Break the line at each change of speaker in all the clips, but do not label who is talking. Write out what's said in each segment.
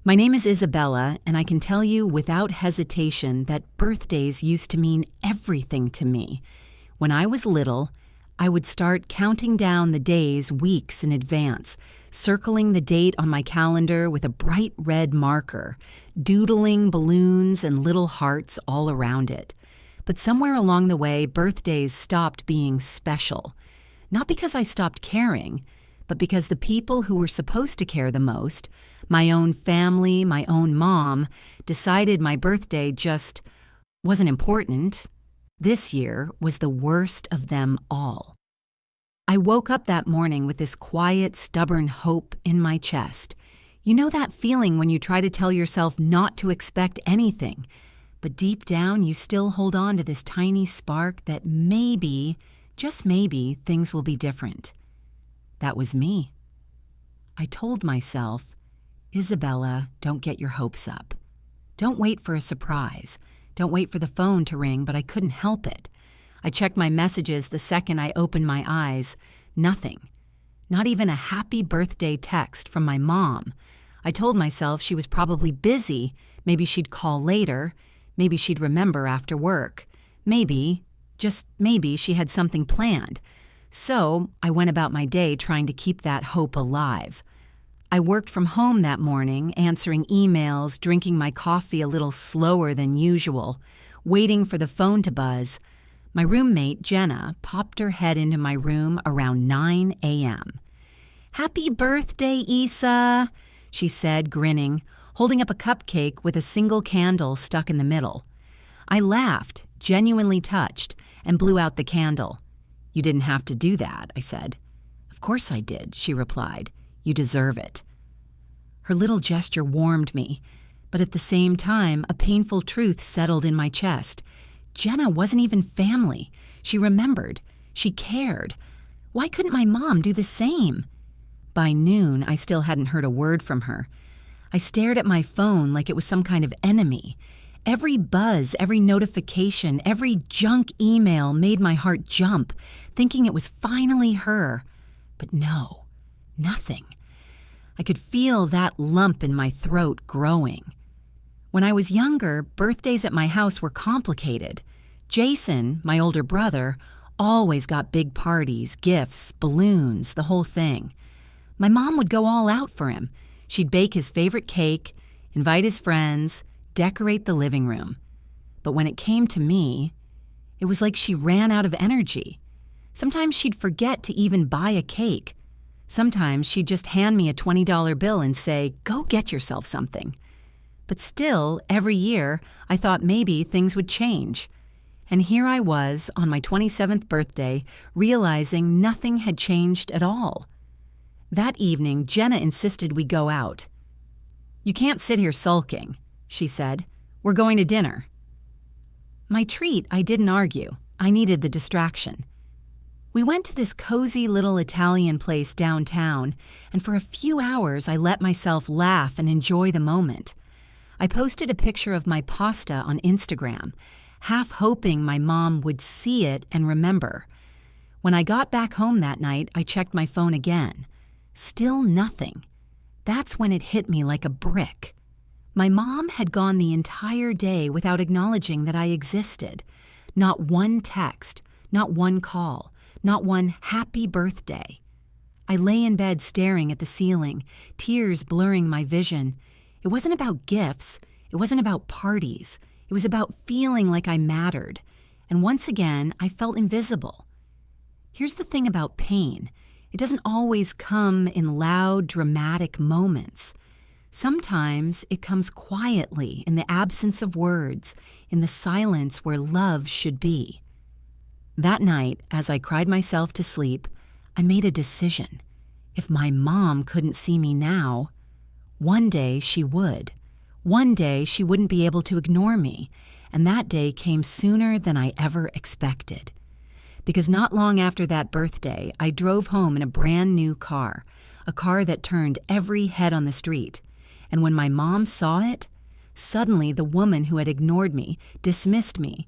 My name is Isabella, and I can tell you without hesitation that birthdays used to mean everything to me. When I was little, I would start counting down the days weeks in advance, circling the date on my calendar with a bright red marker, doodling balloons and little hearts all around it. But somewhere along the way, birthdays stopped being special. Not because I stopped caring, but because the people who were supposed to care the most, my own family, my own mom, decided my birthday just wasn't important. This year was the worst of them all. I woke up that morning with this quiet, stubborn hope in my chest. You know that feeling when you try to tell yourself not to expect anything, but deep down you still hold on to this tiny spark that maybe, just maybe, things will be different. That was me. I told myself, Isabella, don't get your hopes up. Don't wait for a surprise. Don't wait for the phone to ring, but I couldn't help it. I checked my messages the second I opened my eyes. Nothing. Not even a happy birthday text from my mom. I told myself she was probably busy. Maybe she'd call later. Maybe she'd remember after work. Maybe, just maybe, she had something planned. So I went about my day trying to keep that hope alive. I worked from home that morning, answering emails, drinking my coffee a little slower than usual, waiting for the phone to buzz. My roommate, Jenna, popped her head into my room around 9 a.m. "Happy birthday, Issa," she said, grinning, holding up a cupcake with a single candle stuck in the middle. I laughed, genuinely touched, and blew out the candle. "You didn't have to do that," I said. "Of course I did," she replied. "You deserve it." Her little gesture warmed me, but at the same time, a painful truth settled in my chest. Jenna wasn't even family. She remembered. She cared. Why couldn't my mom do the same? By noon, I still hadn't heard a word from her. I stared at my phone like it was some kind of enemy. Every buzz, every notification, every junk email made my heart jump, thinking it was finally her. But no, nothing. I could feel that lump in my throat growing. When I was younger, birthdays at my house were complicated. Jason, my older brother, always got big parties, gifts, balloons, the whole thing. My mom would go all out for him. She'd bake his favorite cake, invite his friends, decorate the living room. But when it came to me, it was like she ran out of energy. Sometimes she'd forget to even buy a cake. Sometimes she'd just hand me a $20 bill and say, "Go get yourself something." But still, every year, I thought maybe things would change. And here I was, on my 27th birthday, realizing nothing had changed at all. That evening, Jenna insisted we go out. "You can't sit here sulking," she said. "We're going to dinner." My treat, I didn't argue. I needed the distraction. We went to this cozy little Italian place downtown, and for a few hours I let myself laugh and enjoy the moment. I posted a picture of my pasta on Instagram, half hoping my mom would see it and remember. When I got back home that night, I checked my phone again. Still nothing. That's when it hit me like a brick. My mom had gone the entire day without acknowledging that I existed. Not one text, not one call, not one happy birthday. I lay in bed staring at the ceiling, tears blurring my vision. It wasn't about gifts. It wasn't about parties. It was about feeling like I mattered. And once again, I felt invisible. Here's the thing about pain. It doesn't always come in loud, dramatic moments. Sometimes it comes quietly in the absence of words, in the silence where love should be. That night, as I cried myself to sleep, I made a decision. If my mom couldn't see me now, one day she would. One day she wouldn't be able to ignore me, and that day came sooner than I ever expected. Because not long after that birthday, I drove home in a brand new car, a car that turned every head on the street. And when my mom saw it, suddenly the woman who had ignored me, dismissed me,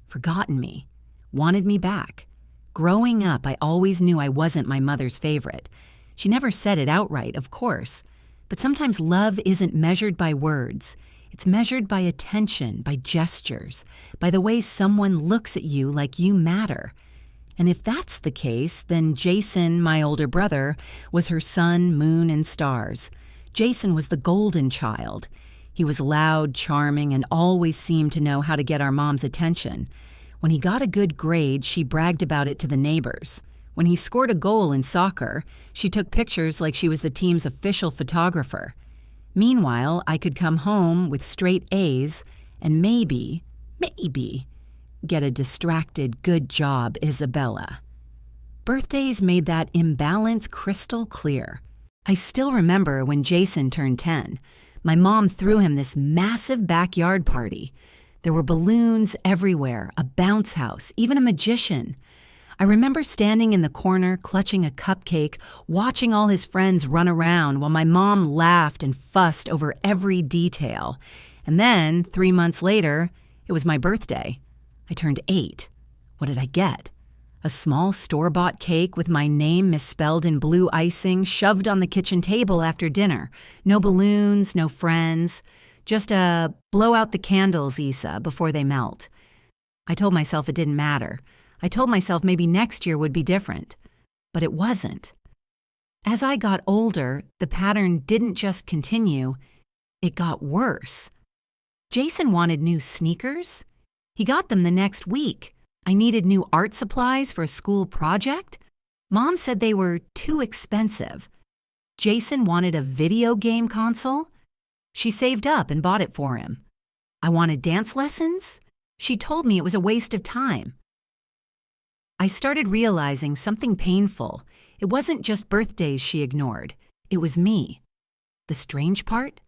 forgotten me, wanted me back. Growing up, I always knew I wasn't my mother's favorite. She never said it outright, of course, But sometimes love isn't measured by words. It's measured by attention, by gestures, by the way someone looks at you like you matter. And if that's the case, then Jason, my older brother, was her sun, moon, and stars. Jason was the golden child. He was loud, charming, and always seemed to know how to get our mom's attention. When he got a good grade, she bragged about it to the neighbors. When he scored a goal in soccer, she took pictures like she was the team's official photographer. Meanwhile, I could come home with straight A's and maybe, get a distracted good job, Isabella. Birthdays made that imbalance crystal clear. I still remember when Jason turned 10. My mom threw him this massive backyard party. There were balloons everywhere, a bounce house, even a magician. I remember standing in the corner, clutching a cupcake, watching all his friends run around while my mom laughed and fussed over every detail. And then, 3 months later, it was my birthday. I turned 8. What did I get? A small store-bought cake with my name misspelled in blue icing shoved on the kitchen table after dinner. No balloons, no friends. Just a blow out the candles, Issa, before they melt. I told myself it didn't matter. I told myself maybe next year would be different. But it wasn't. As I got older, the pattern didn't just continue, it got worse. Jason wanted new sneakers. He got them the next week. I needed new art supplies for a school project. Mom said they were too expensive. Jason wanted a video game console. She saved up and bought it for him. I wanted dance lessons. She told me it was a waste of time. I started realizing something painful. It wasn't just birthdays she ignored. It was me. The strange part?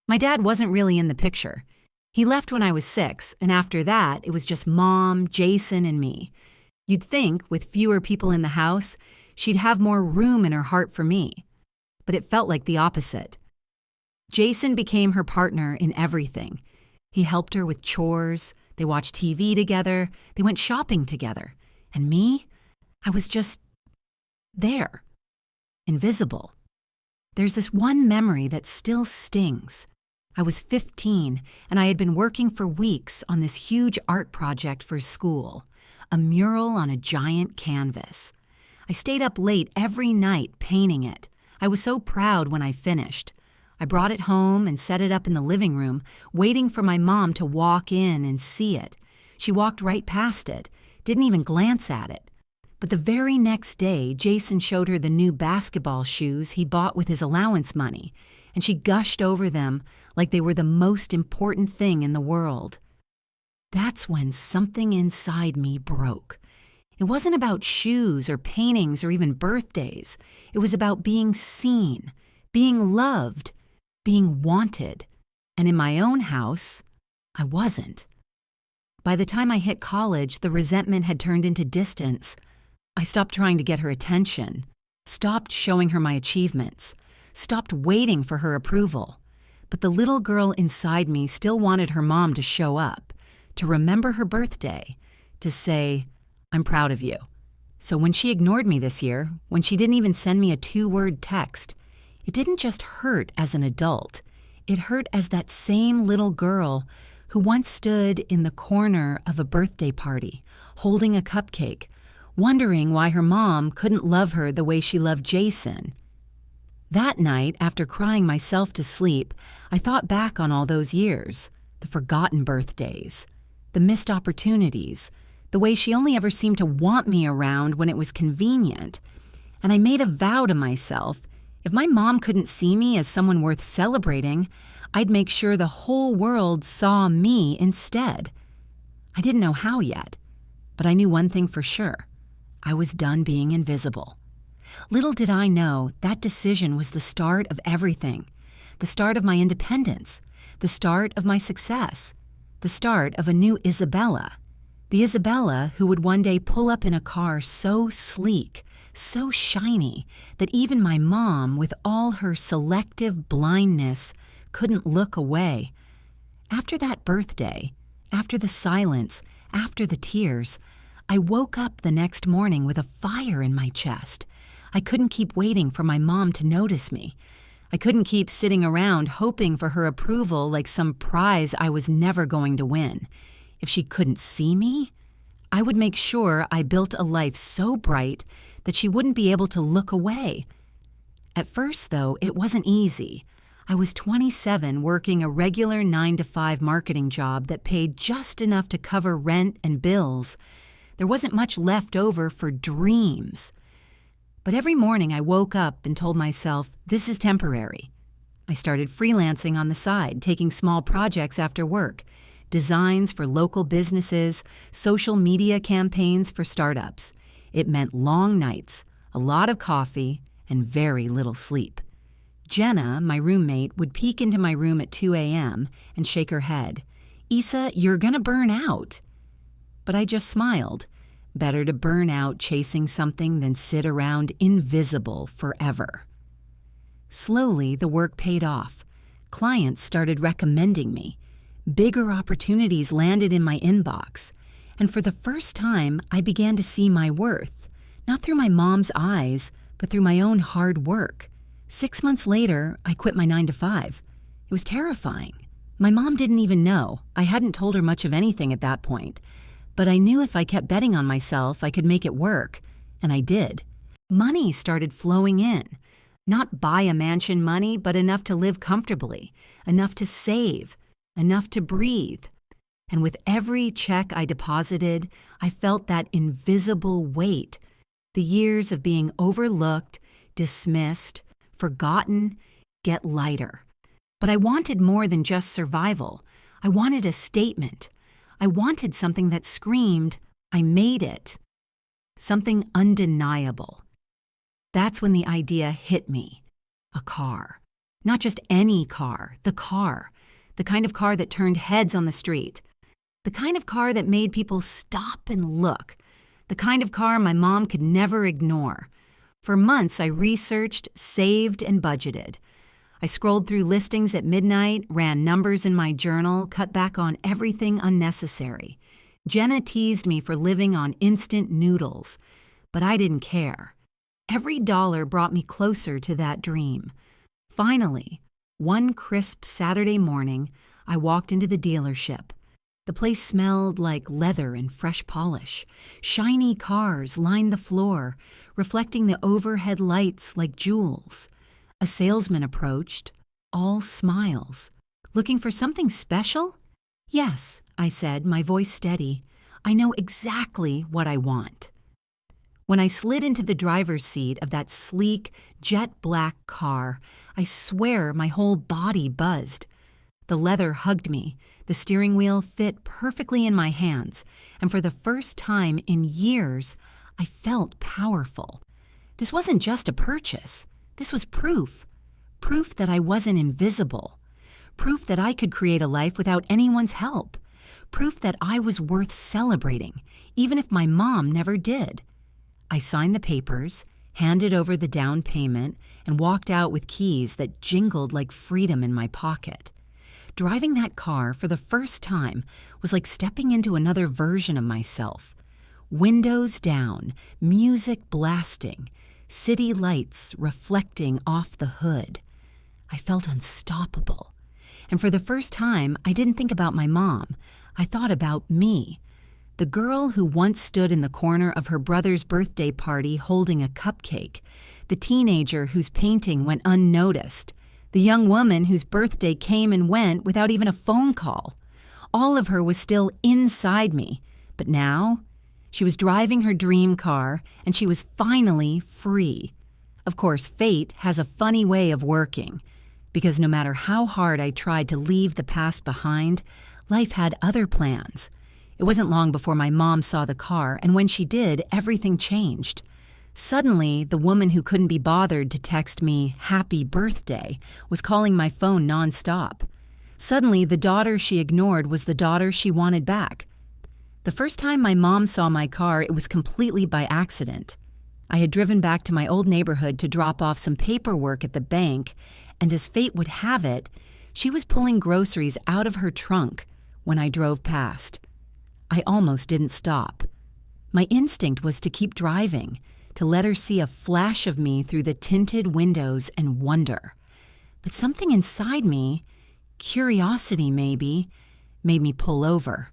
My dad wasn't really in the picture. He left when I was 6, and after that, it was just Mom, Jason, and me. You'd think, with fewer people in the house, she'd have more room in her heart for me. But it felt like the opposite. Jason became her partner in everything. He helped her with chores, they watched TV together, they went shopping together. And me? I was just there. Invisible. There's this one memory that still stings. I was 15, and I had been working for weeks on this huge art project for school, a mural on a giant canvas. I stayed up late every night painting it. I was so proud when I finished. I brought it home and set it up in the living room, waiting for my mom to walk in and see it. She walked right past it, didn't even glance at it. But the very next day, Jason showed her the new basketball shoes he bought with his allowance money, and she gushed over them like they were the most important thing in the world. That's when something inside me broke. It wasn't about shoes or paintings or even birthdays. It was about being seen, being loved, being wanted. And in my own house, I wasn't. By the time I hit college, the resentment had turned into distance. I stopped trying to get her attention, stopped showing her my achievements, stopped waiting for her approval. But the little girl inside me still wanted her mom to show up, to remember her birthday, to say, "I'm proud of you." So when she ignored me this year, when she didn't even send me a 2-word text, it didn't just hurt as an adult. It hurt as that same little girl who once stood in the corner of a birthday party, holding a cupcake, wondering why her mom couldn't love her the way she loved Jason. That night, after crying myself to sleep, I thought back on all those years, the forgotten birthdays, the missed opportunities, the way she only ever seemed to want me around when it was convenient. And I made a vow to myself, if my mom couldn't see me as someone worth celebrating, I'd make sure the whole world saw me instead. I didn't know how yet, but I knew one thing for sure. I was done being invisible. Little did I know that decision was the start of everything, the start of my independence, the start of my success, the start of a new Isabella, the Isabella who would one day pull up in a car so sleek, so shiny, that even my mom, with all her selective blindness, couldn't look away. After that birthday, after the silence, after the tears, I woke up the next morning with a fire in my chest. I couldn't keep waiting for my mom to notice me. I couldn't keep sitting around hoping for her approval like some prize I was never going to win. If she couldn't see me, I would make sure I built a life so bright that she wouldn't be able to look away. At first, though, it wasn't easy. I was 27 working a regular 9-to-5 marketing job that paid just enough to cover rent and bills. There wasn't much left over for dreams. But every morning I woke up and told myself, this is temporary. I started freelancing on the side, taking small projects after work, designs for local businesses, social media campaigns for startups. It meant long nights, a lot of coffee, and very little sleep. Jenna, my roommate, would peek into my room at 2 a.m. and shake her head. "Issa, you're gonna burn out." But I just smiled. Better to burn out chasing something than sit around invisible forever. Slowly, the work paid off. Clients started recommending me. Bigger opportunities landed in my inbox. And for the first time, I began to see my worth, not through my mom's eyes, but through my own hard work. 6 months later, I quit my 9-to-5. It was terrifying. My mom didn't even know. I hadn't told her much of anything at that point. But I knew if I kept betting on myself, I could make it work. And I did. Money started flowing in. Not buy a mansion money, but enough to live comfortably, enough to save, enough to breathe. And with every check I deposited, I felt that invisible weight. The years of being overlooked, dismissed, forgotten, get lighter. But I wanted more than just survival. I wanted a statement. I wanted something that screamed, I made it. Something undeniable. That's when the idea hit me. A car. Not just any car, the car. The kind of car that turned heads on the street. The kind of car that made people stop and look. The kind of car my mom could never ignore. For months, I researched, saved, and budgeted. I scrolled through listings at midnight, ran numbers in my journal, cut back on everything unnecessary. Jenna teased me for living on instant noodles, but I didn't care. Every dollar brought me closer to that dream. Finally, one crisp Saturday morning, I walked into the dealership. The place smelled like leather and fresh polish. Shiny cars lined the floor, reflecting the overhead lights like jewels. A salesman approached, all smiles. "Looking for something special?" "Yes," I said, my voice steady. "I know exactly what I want." When I slid into the driver's seat of that sleek, jet-black car, I swear my whole body buzzed. The leather hugged me. The steering wheel fit perfectly in my hands, and for the first time in years, I felt powerful. This wasn't just a purchase. This was proof. Proof that I wasn't invisible. Proof that I could create a life without anyone's help. Proof that I was worth celebrating, even if my mom never did. I signed the papers, handed over the down payment, and walked out with keys that jingled like freedom in my pocket. Driving that car for the first time was like stepping into another version of myself. Windows down, music blasting, city lights reflecting off the hood. I felt unstoppable. And for the first time, I didn't think about my mom. I thought about me. The girl who once stood in the corner of her brother's birthday party holding a cupcake. The teenager whose painting went unnoticed. The young woman whose birthday came and went without even a phone call. All of her was still inside me. But now, she was driving her dream car, and she was finally free. Of course, fate has a funny way of working, because no matter how hard I tried to leave the past behind, life had other plans. It wasn't long before my mom saw the car, and when she did, everything changed. Suddenly, the woman who couldn't be bothered to text me happy birthday was calling my phone nonstop. Suddenly, the daughter she ignored was the daughter she wanted back. The first time my mom saw my car, it was completely by accident. I had driven back to my old neighborhood to drop off some paperwork at the bank, and as fate would have it, she was pulling groceries out of her trunk when I drove past. I almost didn't stop. My instinct was to keep driving, to let her see a flash of me through the tinted windows and wonder. But something inside me, curiosity maybe, made me pull over.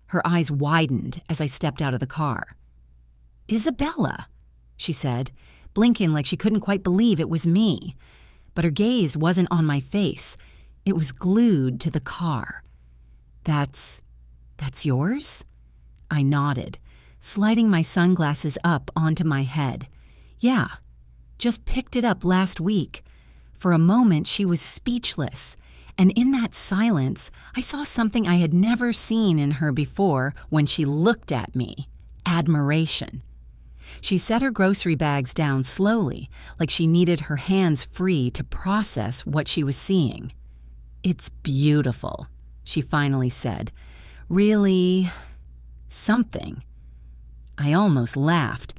Her eyes widened as I stepped out of the car. "Isabella," she said, blinking like she couldn't quite believe it was me. But her gaze wasn't on my face. It was glued to the car. That's yours?" I nodded, sliding my sunglasses up onto my head. "Yeah, just picked it up last week." For a moment, she was speechless, and in that silence, I saw something I had never seen in her before when she looked at me: admiration. She set her grocery bags down slowly, like she needed her hands free to process what she was seeing. "It's beautiful," she finally said. "Really something." I almost laughed.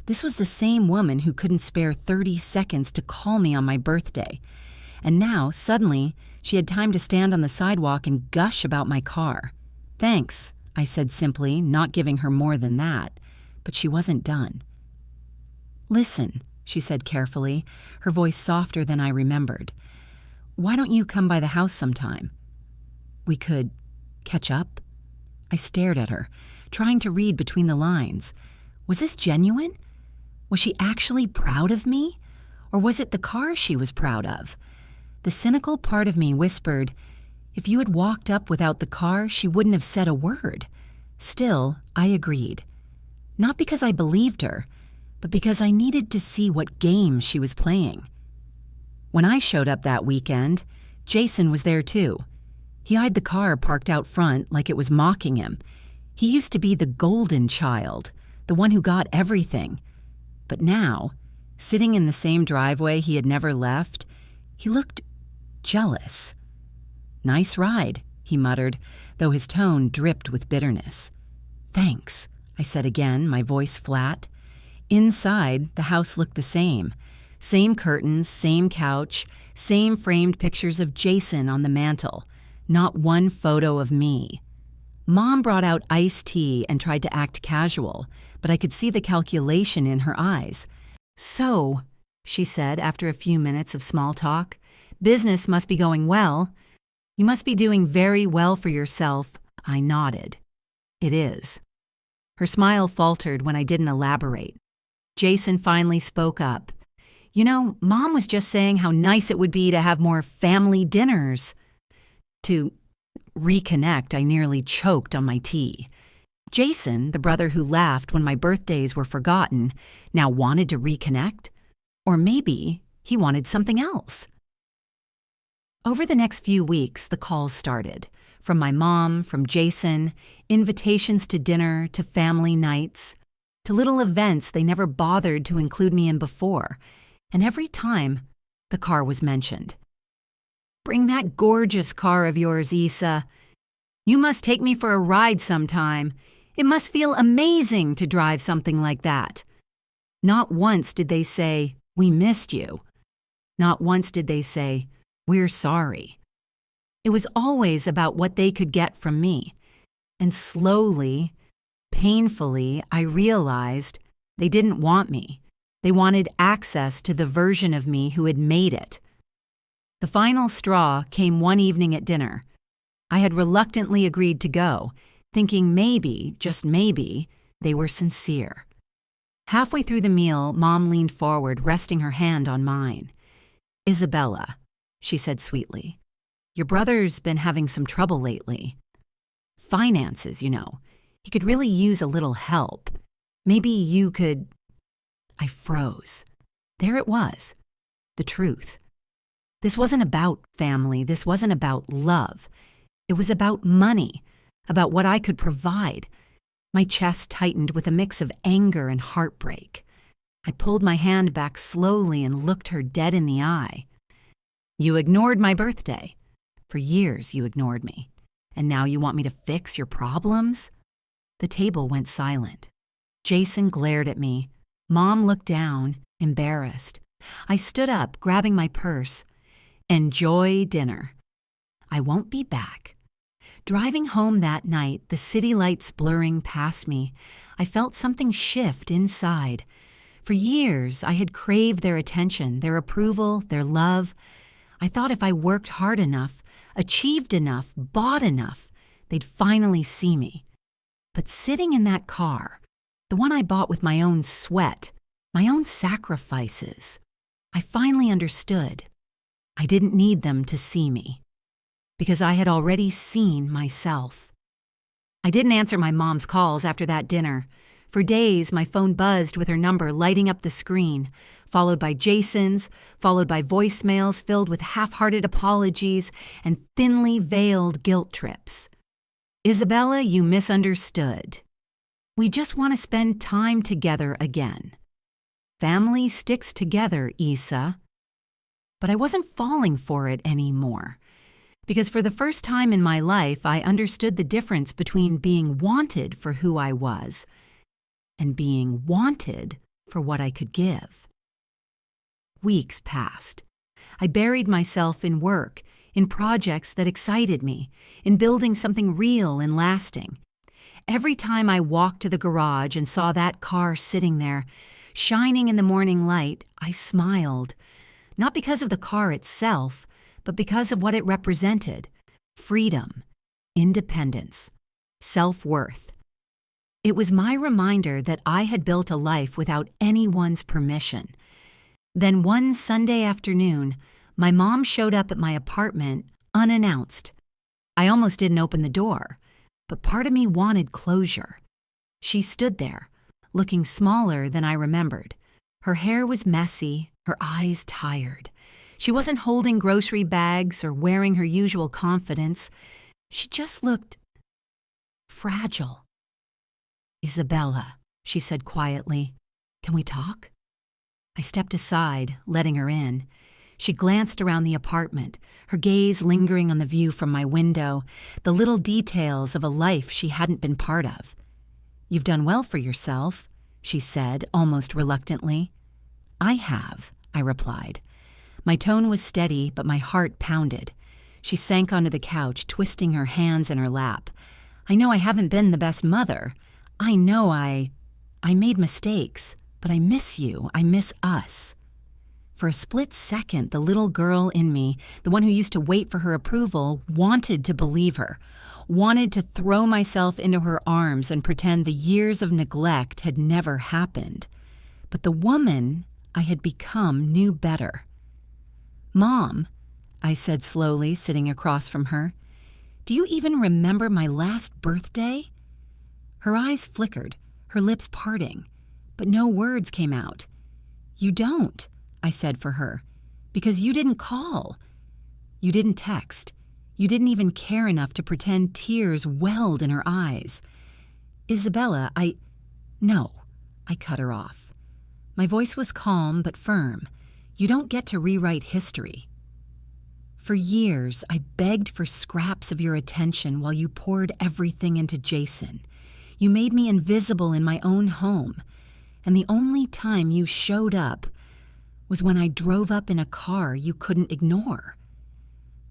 This was the same woman who couldn't spare 30 seconds to call me on my birthday. And now, suddenly, she had time to stand on the sidewalk and gush about my car. "Thanks," I said simply, not giving her more than that. But she wasn't done. "Listen," she said carefully, her voice softer than I remembered. "Why don't you come by the house sometime? We could catch up?" I stared at her, trying to read between the lines. Was this genuine? Was she actually proud of me? Or was it the car she was proud of? The cynical part of me whispered, if you had walked up without the car, she wouldn't have said a word. Still, I agreed. Not because I believed her, but because I needed to see what game she was playing. When I showed up that weekend, Jason was there too. He eyed the car parked out front like it was mocking him. He used to be the golden child, the one who got everything. But now, sitting in the same driveway he had never left, he looked jealous. "Nice ride," he muttered, though his tone dripped with bitterness. "Thanks," I said again, my voice flat. Inside, the house looked the same. Same curtains, same couch, same framed pictures of Jason on the mantel. Not one photo of me. Mom brought out iced tea and tried to act casual, but I could see the calculation in her eyes. "So," she said after a few minutes of small talk, "business must be going well. You must be doing very well for yourself." I nodded. "It is." Her smile faltered when I didn't elaborate. Jason finally spoke up. "You know, Mom was just saying how nice it would be to have more family dinners." To reconnect, I nearly choked on my tea. Jason, the brother who laughed when my birthdays were forgotten, now wanted to reconnect? Or maybe he wanted something else. Over the next few weeks, the calls started. From my mom, from Jason, invitations to dinner, to family nights, to little events they never bothered to include me in before. And every time, the car was mentioned. "Bring that gorgeous car of yours, Issa. You must take me for a ride sometime. It must feel amazing to drive something like that." Not once did they say, "We missed you." Not once did they say, "We're sorry." It was always about what they could get from me. And slowly, painfully, I realized they didn't want me. They wanted access to the version of me who had made it. The final straw came one evening at dinner. I had reluctantly agreed to go, thinking maybe, just maybe, they were sincere. Halfway through the meal, Mom leaned forward, resting her hand on mine. "Isabella," she said sweetly, "your brother's been having some trouble lately. Finances, you know. He could really use a little help. Maybe you could—" I froze. There it was, the truth. This wasn't about family. This wasn't about love. It was about money, about what I could provide. My chest tightened with a mix of anger and heartbreak. I pulled my hand back slowly and looked her dead in the eye. "You ignored my birthday. For years you ignored me. And now you want me to fix your problems?" The table went silent. Jason glared at me. Mom looked down, embarrassed. I stood up, grabbing my purse. "Enjoy dinner. I won't be back." Driving home that night, the city lights blurring past me, I felt something shift inside. For years, I had craved their attention, their approval, their love. I thought if I worked hard enough, achieved enough, bought enough, they'd finally see me. But sitting in that car, the one I bought with my own sweat, my own sacrifices, I finally understood. I didn't need them to see me, because I had already seen myself. I didn't answer my mom's calls after that dinner. For days, my phone buzzed with her number lighting up the screen, followed by Jason's, followed by voicemails filled with half-hearted apologies and thinly veiled guilt trips. Isabella, you misunderstood. We just want to spend time together again. Family sticks together, Isa. But I wasn't falling for it anymore, because for the first time in my life, I understood the difference between being wanted for who I was and being wanted for what I could give. Weeks passed. I buried myself in work, in projects that excited me, in building something real and lasting. Every time I walked to the garage and saw that car sitting there, shining in the morning light, I smiled. Not because of the car itself, but because of what it represented: freedom, independence, self-worth. It was my reminder that I had built a life without anyone's permission. Then one Sunday afternoon, my mom showed up at my apartment unannounced. I almost didn't open the door, but part of me wanted closure. She stood there, looking smaller than I remembered. Her hair was messy, her eyes tired. She wasn't holding grocery bags or wearing her usual confidence. She just looked fragile. "Isabella," she said quietly, "can we talk?" I stepped aside, letting her in. She glanced around the apartment, her gaze lingering on the view from my window, the little details of a life she hadn't been part of. "You've done well for yourself," she said, almost reluctantly. "I have," I replied. My tone was steady, but my heart pounded. She sank onto the couch, twisting her hands in her lap. "I know I haven't been the best mother. I know I made mistakes, but I miss you. I miss us." For a split second, the little girl in me, the one who used to wait for her approval, wanted to believe her, wanted to throw myself into her arms and pretend the years of neglect had never happened. But the woman I had become knew better. "Mom," I said slowly, sitting across from her, "do you even remember my last birthday?" Her eyes flickered, her lips parting, but no words came out. "You don't," I said for her, "because you didn't call. You didn't text. You didn't even care enough to pretend tears welled in her eyes." "Isabella, No," I cut her off. My voice was calm but firm. "You don't get to rewrite history. For years, I begged for scraps of your attention while you poured everything into Jason. You made me invisible in my own home, and the only time you showed up was when I drove up in a car you couldn't ignore."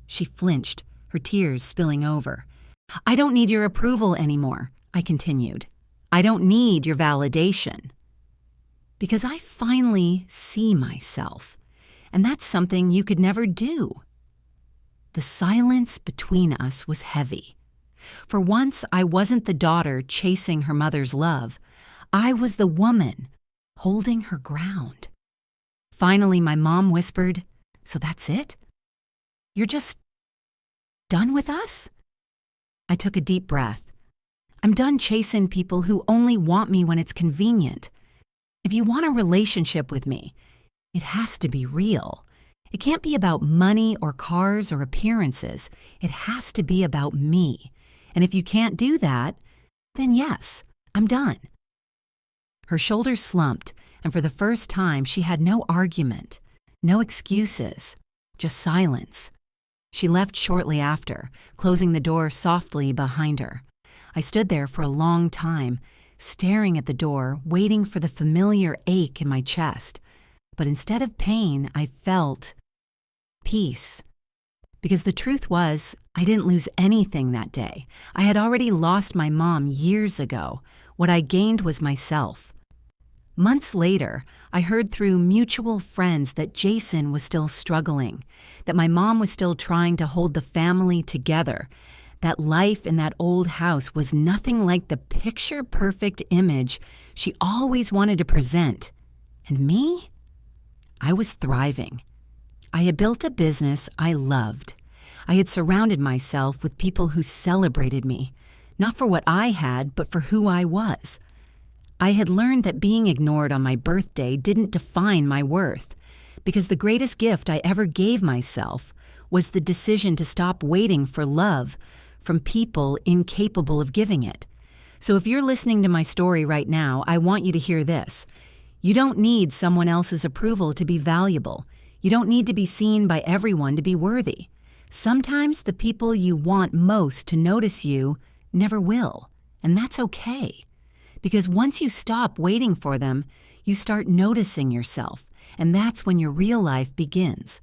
She flinched, her tears spilling over. "I don't need your approval anymore," I continued. "I don't need your validation. Because I finally see myself, and that's something you could never do." The silence between us was heavy. For once, I wasn't the daughter chasing her mother's love. I was the woman holding her ground. Finally, my mom whispered, "So that's it? You're just done with us?" I took a deep breath. "I'm done chasing people who only want me when it's convenient. If you want a relationship with me, it has to be real. It can't be about money or cars or appearances. It has to be about me. And if you can't do that, then yes, I'm done." Her shoulders slumped, and for the first time she had no argument, no excuses, just silence. She left shortly after, closing the door softly behind her. I stood there for a long time, staring at the door, waiting for the familiar ache in my chest. But instead of pain, I felt peace. Because the truth was, I didn't lose anything that day. I had already lost my mom years ago. What I gained was myself. Months later, I heard through mutual friends that Jason was still struggling, that my mom was still trying to hold the family together, that life in that old house was nothing like the picture-perfect image she always wanted to present. And me? I was thriving. I had built a business I loved. I had surrounded myself with people who celebrated me, not for what I had, but for who I was. I had learned that being ignored on my birthday didn't define my worth, because the greatest gift I ever gave myself was the decision to stop waiting for love from people incapable of giving it. So if you're listening to my story right now, I want you to hear this. You don't need someone else's approval to be valuable. You don't need to be seen by everyone to be worthy. Sometimes the people you want most to notice you never will, and that's okay. Because once you stop waiting for them, you start noticing yourself, and that's when your real life begins.